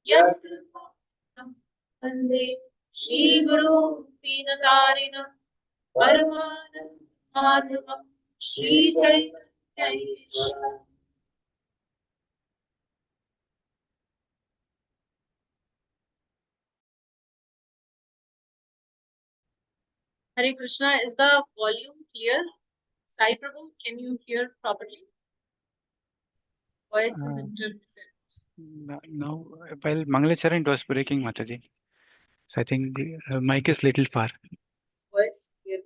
यत्कृपाणं वन्दे श्रीगुरो दीनतारिणं परमानन्दमाधवं श्रीचैतन्यैश्वरम्। Hare Krishna, is the volume clear? Sai Prabhu, can you hear properly? Voice is intermittent. Now, while Mangalacharan, it was breaking, Mataji. So I think mic is little far. Voice clear.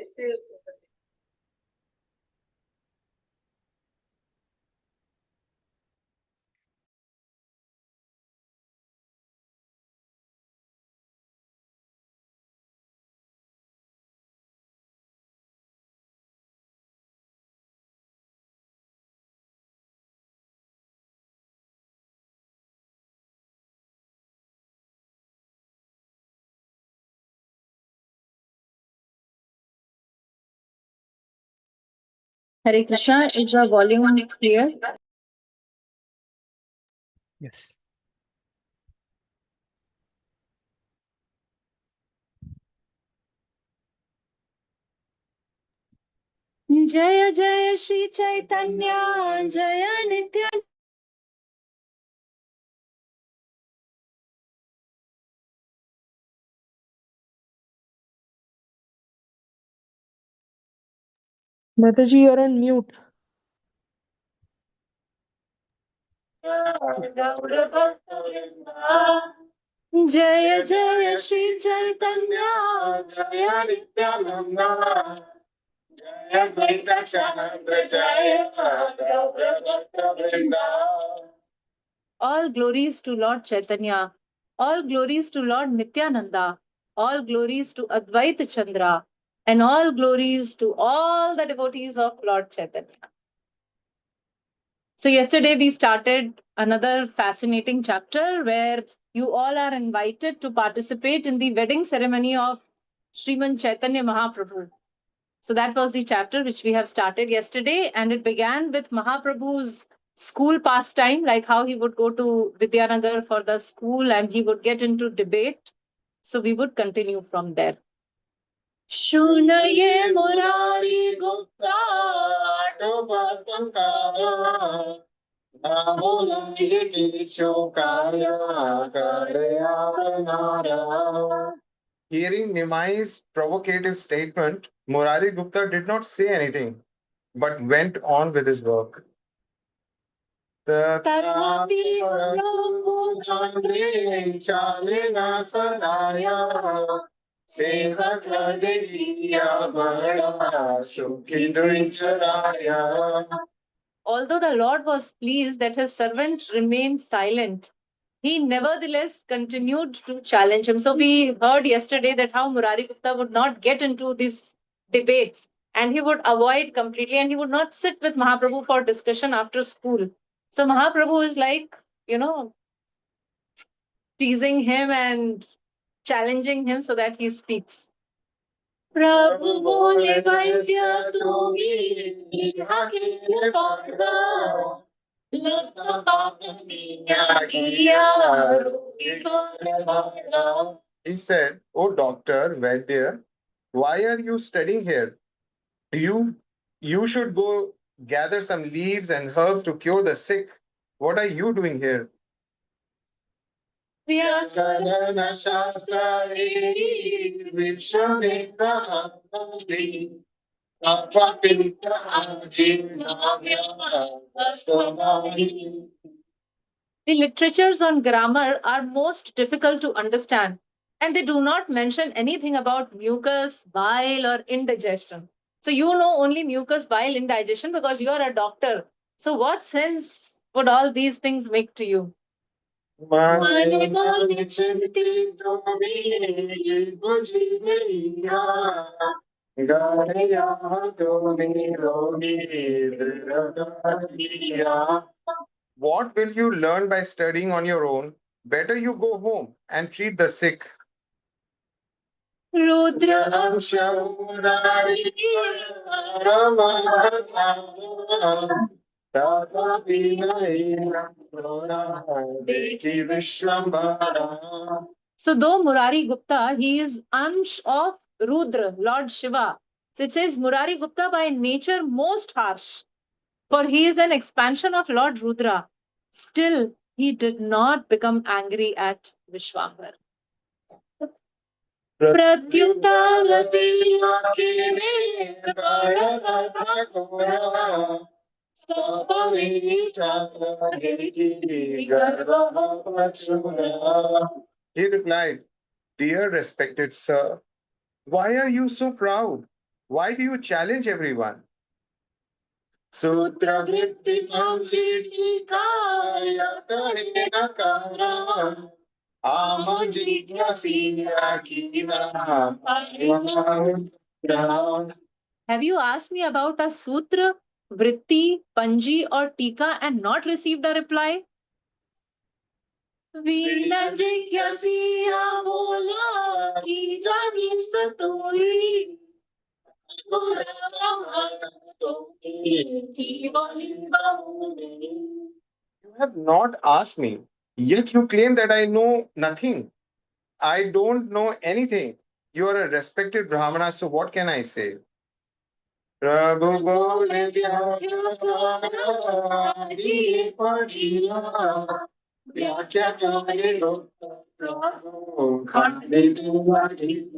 Say Hare Krishna, is the volume clear? Yes. जय जय श्री चैतन्य जय नित्य Mataji, you're on mute. जय जय श्री चैतन्य जय नित्यानंद जय द्वैत चंद्र जय गौरभक्त All glories to Lord Chaitanya, all glories to Lord Nityananda, all glories to Advaita Chandra, and all glories to all the devotees of Lord Chaitanya. So, yesterday we started another fascinating chapter where you all are invited to participate in the wedding ceremony of Sriman Chaitanya Mahaprabhu. So, that was the chapter which we have started yesterday, and it began with Mahaprabhu's school pastime, like how he would go to Vidyanagar for the school and he would get into debate. So, we would continue from there. Shunaye Murari Gupta Hearing Nimai's provocative statement, Murari Gupta did not say anything, but went on with his work. Although the Lord was pleased that his servant remained silent, he nevertheless continued to challenge him. So we heard yesterday that how Murari Gupta would not get into these debates and he would avoid completely and he would not sit with Mahaprabhu for discussion after school. So Mahaprabhu is like, teasing him and challenging him so that he speaks. प्रभु बोले वैद्य तुम्ही यहाँ के पागा लता पातनिया किया रोगी को He said, "Oh doctor, Vaidya, why are you studying here? You should go gather some leaves and herbs to cure the sick. What are you doing here?" व्याकरण शास्त्राणि Vishwamitra The literatures on grammar are most difficult to understand, and they do not mention anything about mucus, bile, or indigestion. So you know only mucus, bile, indigestion because you are a doctor. So what sense would all these things make to you? What will you learn by studying on your own? Better you go home and treat the sick. Rudra Tatapi naina krona dekhi Vishwambara. So though Murari Gupta, he is Ansh of Rudra, Lord Shiva. So it says Murari Gupta by nature most harsh, for he is an expansion of Lord Rudra. Still, he did not become angry at Vishwambar. Pratyutarati akine balagatha kora He replied, "Dear respected sir, why are you so proud? Why do you challenge everyone?" Sutra vritti panchiti kaya tahena kara ama jigyasiya kina parima. Have you asked me about a sutra, vritti, panji, or tika and not received a reply? Vina jigyasiya bola ki jani satoi. You have not asked me, yet you claim that I know nothing. I don't know anything. You are a respected Brahmana, so what can I say? Prabhu bole vyakya kara, ji padila, vyakya kare dokta, Prabhu khanditu vati.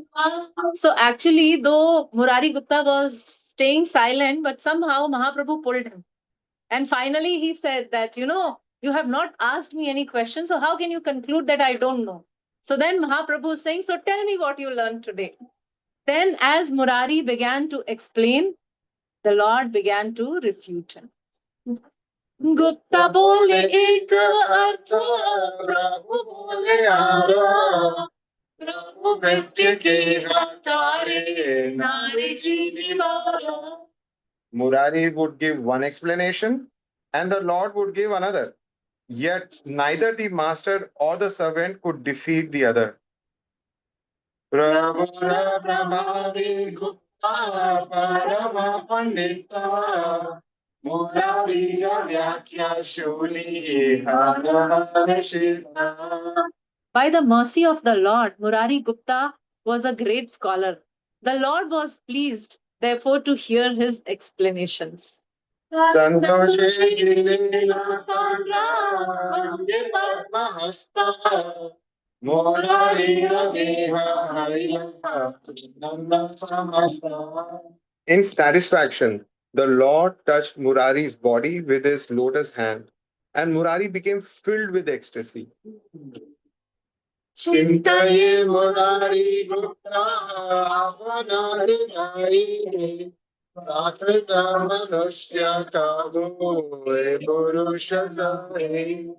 So actually, though Murari Gupta was staying silent, but somehow Mahaprabhu pulled him. And finally, he said that, you have not asked me any questions, so how can you conclude that I don't know? So then Mahaprabhu is saying, so tell me what you learned today. Then, as Murari began to explain, the Lord began to refute him. Gupta bole ek artha, Prabhu bole ara. Prabhu mrityu ke hatare, nare jeevara. Murari would give one explanation and the Lord would give another. Yet neither the master or the servant could defeat the other. Prabhura Prabhavi Gupta Parama Pandita Murariya Vyakya Shuli Hara Shiva. By the mercy of the Lord, Murari Gupta was a great scholar. The Lord was pleased, therefore, to hear his explanations. Santoshe Girila Tandra Vande Padmahasta Murariya Deha Hariya Nanda Samasta. In satisfaction, the Lord touched Murari's body with his lotus hand, and Murari became filled with ecstasy. Chintaye Murari Gupta Avanari Prakrita Manushya Kagoe Purushottam.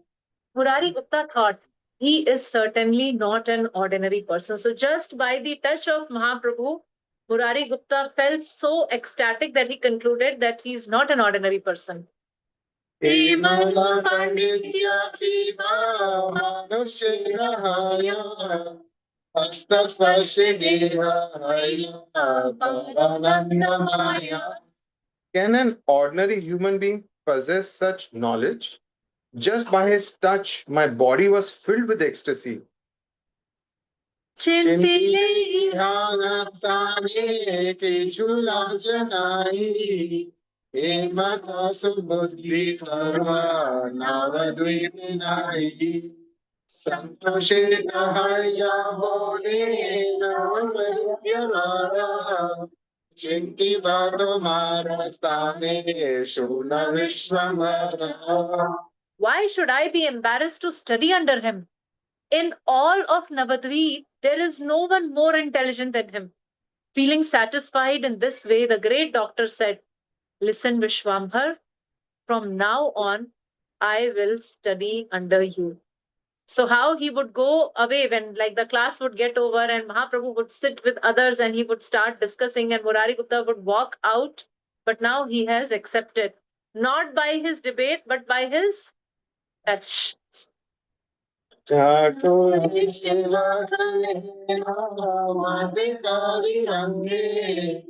Murari Gupta thought, he is certainly not an ordinary person. So, just by the touch of Mahaprabhu, Murari Gupta felt so ecstatic that he concluded that he is not an ordinary person. Himala Panditya Kiva Manushya Hasta Sparshi Deva Paranandamaya. Can an ordinary human being possess such knowledge? Just by his touch, my body was filled with ecstasy. Chintile ihanastane ke chula janai hemata subuddhi sarva navadvinai santoshe dahaya bole navavyara chinti vado marastane shula vishwamara. Why should I be embarrassed to study under him? In all of Navadvip, there is no one more intelligent than him. Feeling satisfied in this way, the great doctor said, listen, Vishwambhar, from now on, I will study under you. So how he would go away when like the class would get over and Mahaprabhu would sit with others and he would start discussing and Murari Gupta would walk out. But now he has accepted, not by his debate, but by his touch. Chakuri seva kare namadikari range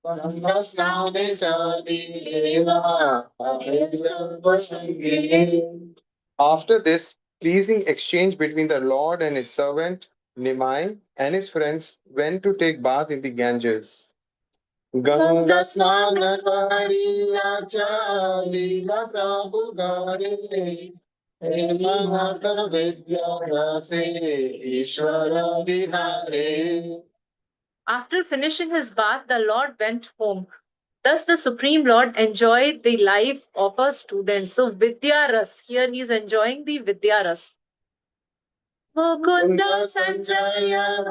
After this pleasing exchange between the Lord and his servant, Nimai and his friends went to take bath in the Ganges. Ganga Snana Kariya Chalila Prabhu Gare Mahata Vidya Rase Ishvara Vihare. After finishing his bath, the Lord went home. Thus, the Supreme Lord enjoyed the life of a student. So, Vidya Ras, here he is enjoying the Vidya Ras. Mukunda Sanjaya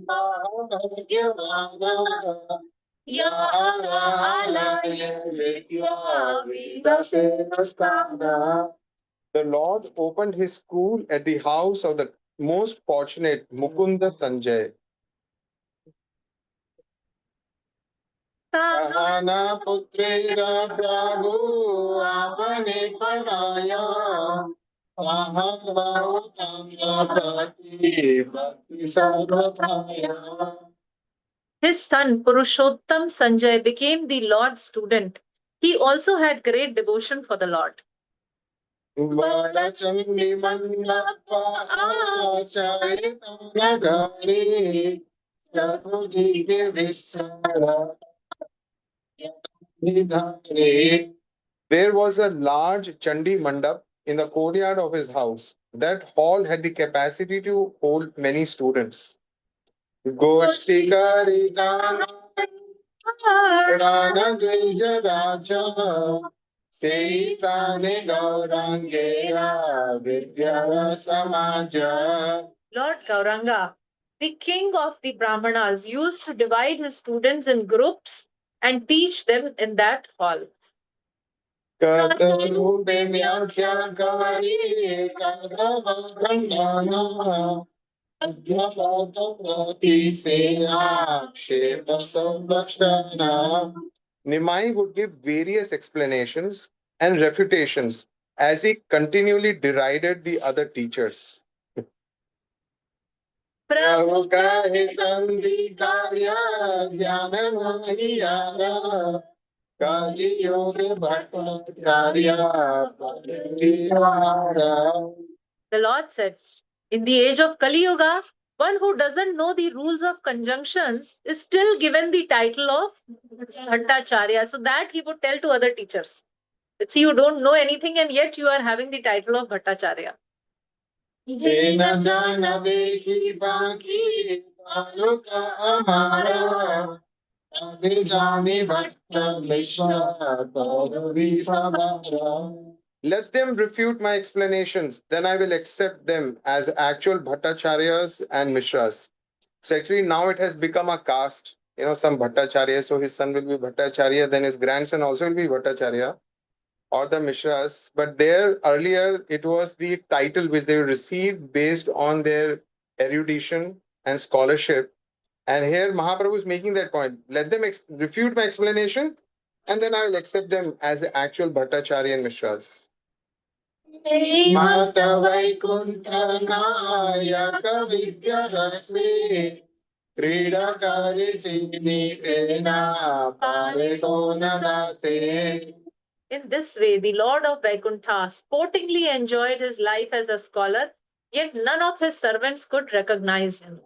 Bhagavana Yara Alaya Vidya Vidasena. The Lord opened his school at the house of the most fortunate Mukunda Sanjay. Kahana putrera Prabhu apane padaya. Ahara utamapati bhakti sarvadaya. His son Purushottam Sanjay became the Lord's student. He also had great devotion for the Lord. Balachandi Mandapa Acharitanagari Sabujige Vistara Nidhare. There was a large Chandi Mandap in the courtyard of his house. That hall had the capacity to hold many students. Goshti Karidana Dana Dvija Raja Seisane Gaurangera Vidya Samaja. Lord Gauranga, the king of the Brahmanas, used to divide his students in groups and teach them in that hall. Katarupe Vyakhyakari Kadavakandana Adhyavadavrati Sena Kshepa Samrakshana. Nimai would give various explanations and refutations as he continually derided the other teachers. Prabhu kahe sandhi karya jnana nahi yara. Kali yoga bhattacharya parihara. The Lord said, in the age of Kali Yuga, one who doesn't know the rules of conjunctions is still given the title of Bhattacharya, so that he would tell to other teachers. See, you don't know anything and yet you are having the title of Bhattacharya. Tena jana dekhi baki taluka amara. Abhijani bhatta mishra tadavi sabara. Let them refute my explanations, then I will accept them as actual Bhattacharyas and Mishras. So actually now it has become a caste. Some Bhattacharya, so his son will be Bhattacharya, then his grandson also will be Bhattacharya or the Mishras. But there earlier it was the title which they received based on their erudition and scholarship. And here Mahaprabhu is making that point. Let them refute my explanation, and then I will accept them as the actual Bhattacharya and Mishras. Mata Vaikuntha Nayaka Vidya Rase Kridakari Chini Tena Pare Konadaste. In this way, the Lord of Vaikuntha sportingly enjoyed his life as a scholar, yet none of his servants could recognize him.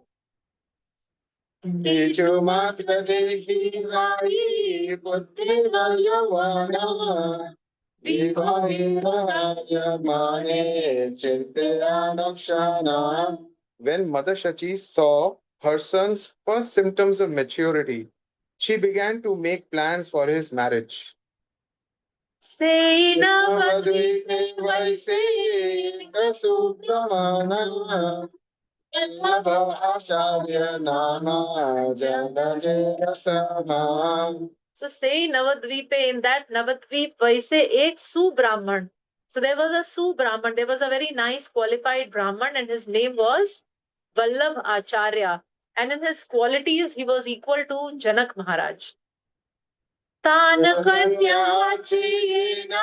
Techo Matra Devi Vai Putre Vayavana Vivahiraya Mane Chintyanakshana. When Mother Shachi saw her son's first symptoms of maturity, she began to make plans for his marriage. Say Navadvipe Vaise Subramana Vallabha Acharya Nama Janajaya Sama. So say Navadvipe, in that Navadvip Vaise ek Subrahman. So there was a Subrahman, there was a very nice qualified Brahman, and his name was Vallabh Acharya. And in his qualities, he was equal to Janak Maharaj. Tanakanyachena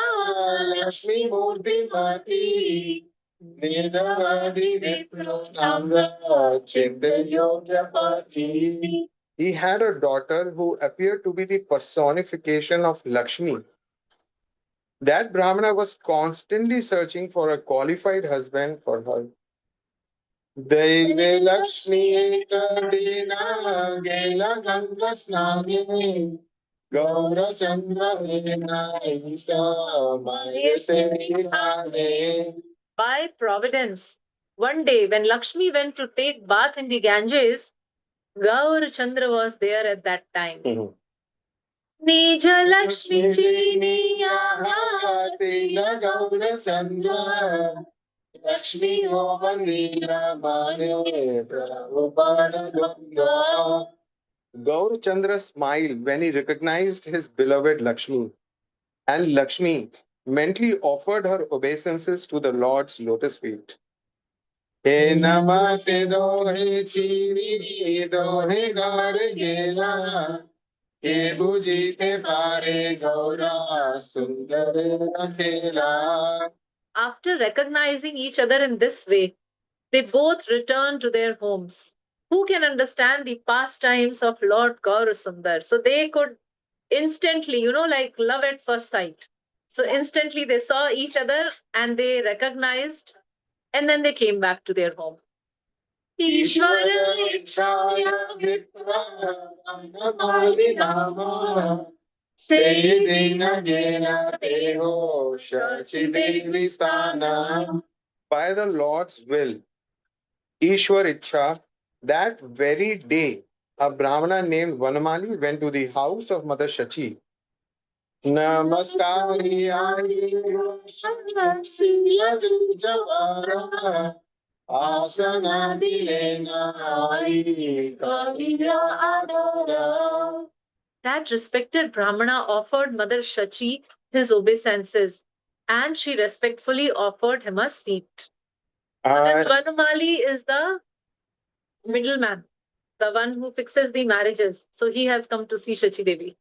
Lakshmi Murti Mati Nidavadi Vipro Tamra Chindayogya Pati. He had a daughter who appeared to be the personification of Lakshmi. That Brahmana was constantly searching for a qualified husband for her. Daive Lakshmi Kadina Gela Ganga Snami Gaura Chandra Vina Isa Maya Se By providence, one day when Lakshmi went to take bath in the Ganges, Gaur Chandra was there at that time. Nija Lakshmi Chiniya Sila Gaura Chandra Lakshmi Ovandira Mane Prabhupada Ganga. Gaur Chandra smiled when he recognized his beloved Lakshmi, and Lakshmi mentally offered her obeisances to the Lord's lotus feet. He namate dohe chini dohe gar gela ke bujite pare gaura sundar akhela. After recognizing each other in this way, they both returned to their homes. Who can understand the pastimes of Lord Gaurasundar? So they could instantly, like love at first sight. So instantly they saw each other and they recognized, and then they came back to their home. Ishvara Ichhaya Vipra Anamali Rama Sayedina Gena Deho Shachi Devi Sthana. By the Lord's will, Ishwar Ichha, that very day, a Brahmana named Vanamali went to the house of Mother Shachi. Namaskari Sila Javara Asana Dilenai Kaliya Adara. That respected Brahmana offered Mother Shachi his obeisances, and she respectfully offered him a seat. So this Vanamali is the middleman, the one who fixes the marriages. So he has come to see Shachi Devi.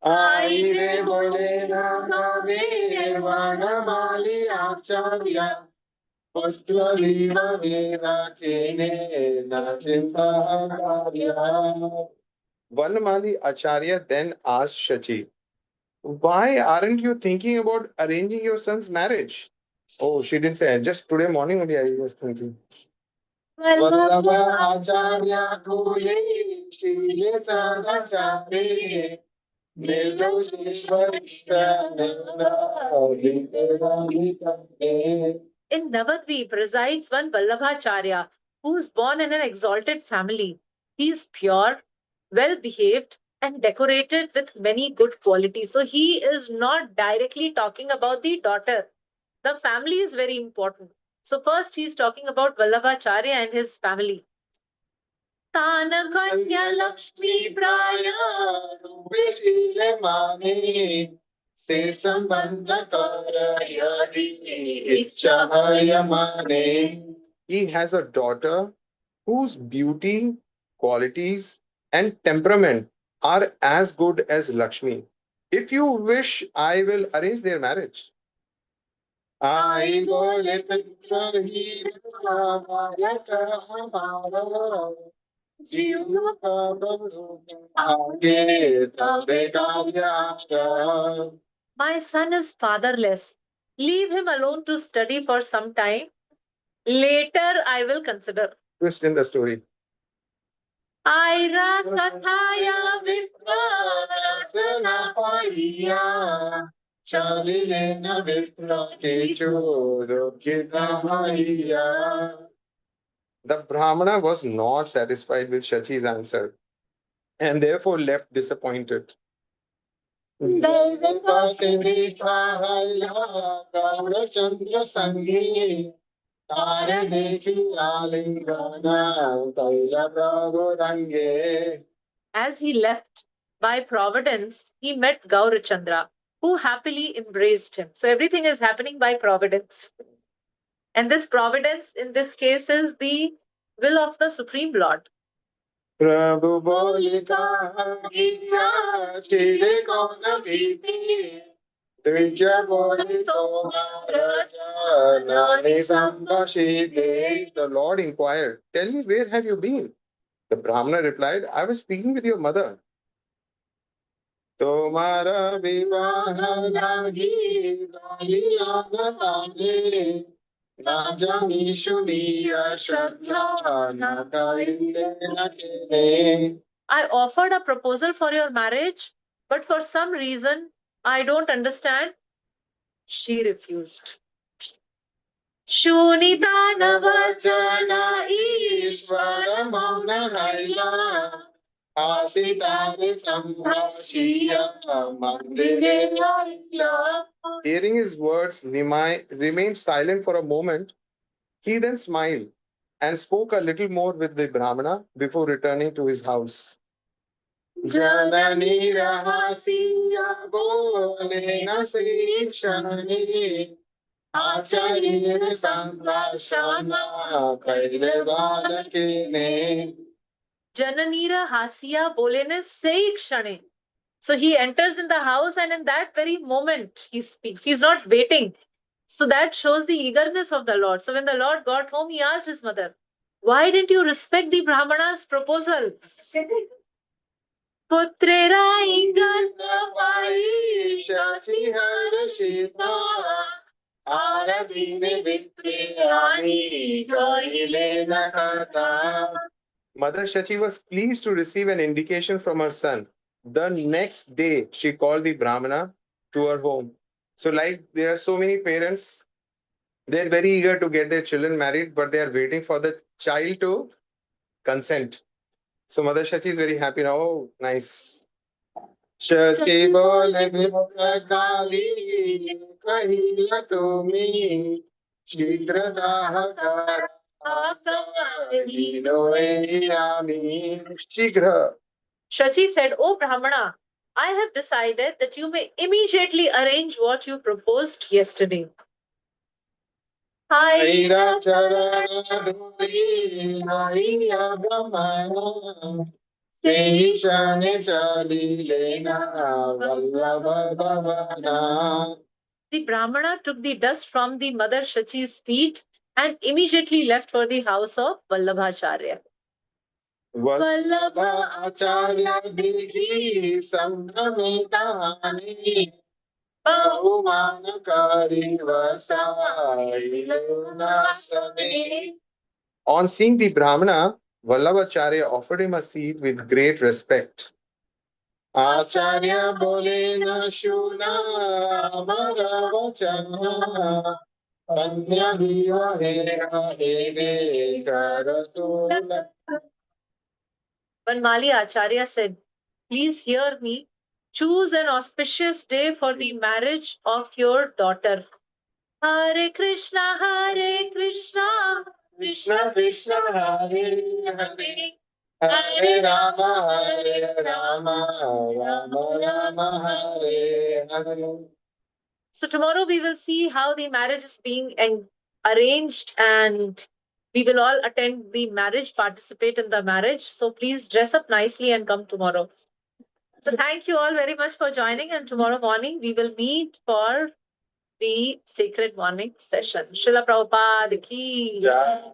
Aire bole na ve Vanamali Acharya Putra Viva Vera Kene Na Chinta Karya. Vanamali Acharya then asked Shachi, why aren't you thinking about arranging your son's marriage? Oh, she didn't say. Just today morning only I was thinking. Vallabha Acharya Kule Shile Sadachare In Navadvip resides one Vallabhacharya who is born in an exalted family. He is pure, well behaved, and decorated with many good qualities. So he is not directly talking about the daughter. The family is very important. So first he is talking about Vallabhacharya and his family. Tana Kanya Lakshmi Praya Vishile Mane Se Sambandha Karayadi Ichchahaya Mane. He has a daughter whose beauty, qualities, and temperament are as good as Lakshmi. If you wish, I will arrange their marriage. I bole putra hi bharata hamara जीव का बड़ो आगे तबे काव्यारा. My son is fatherless. Leave him alone to study for some time. Later, I will consider. Twist in the story. Aira kathaya vipra Rasana paiya Chalile na vipra kecho dukkita haiya. The Brahmana was not satisfied with Shachi's answer and therefore left disappointed. Daivapati Dikahaya Gaura Chandra Sangi Tare Dekhi Alingana Taila Prabhu Range. As he left, by providence, he met Gaurachandra, who happily embraced him. So everything is happening by providence. And this providence, in this case, is the will of the Supreme Lord. Prabhu Bolita Giya Chile Kona Piti Trijya Bolito Maharaja Nani Sambhashite. The Lord inquired, tell me, where have you been? The Brahmana replied, I was speaking with your mother. Tomara vivaha lagi gali lagatane na jani shuniya shraddha na kaile na kene. I offered a proposal for your marriage, but for some reason I don't understand. She refused. Shunita navachana Ishvara mauna haila Asitare sambhashiya mandire haila. Hearing his words, Nimai remained silent for a moment. He then smiled and spoke a little more with the Brahmana before returning to his house. Janani rahasiya bole na sikshani Acharya samprashana kaile balakine. Jananira Hasya Bolene Sei Kshane. So he enters in the house, and in that very moment he speaks. He's not waiting. So that shows the eagerness of the Lord. So when the Lord got home, he asked his mother, why didn't you respect the Brahmana's proposal? Putrera Inganavai Shachi Harashita Aradine Vipriyani Kaile Nakata. Mother Shachi was pleased to receive an indication from her son. The next day, she called the Brahmana to her home. So, like there are so many parents, they're very eager to get their children married, but they are waiting for the child to consent. So, Mother Shachi is very happy now. Oh, nice. Shachi bole viprakali kahila tumi shigradaha Shigra. Shachi said, Oh Brahmana, I have decided that you may immediately arrange what you proposed yesterday. Haira charana dhuri, haira Brahmana, Seishane chali lena vallabha bhavana. The Brahmana took the dust from the mother Shachi's feet and immediately left for the house of Vallabhacharya. Vallabhacharya dekhi sambramitani bahumanakari vasai. On seeing the Brahmana, Vallabhacharya offered him a seat with great respect. Acharya bole na shuna amara vachana Kanya viva hera hede karasula. Vanmali Acharya said, please hear me. Choose an auspicious day for the marriage of your daughter. Hare Krishna, Krishna Krishna, Hare Hare. Hare Rama, Rama Rama, Hare Hare. So tomorrow we will see how the marriage is being arranged, and we will all attend the marriage, participate in the marriage. So please dress up nicely and come tomorrow. So thank you all very much for joining, and tomorrow morning we will meet for the sacred morning session. Srila Prabhupada ki jai.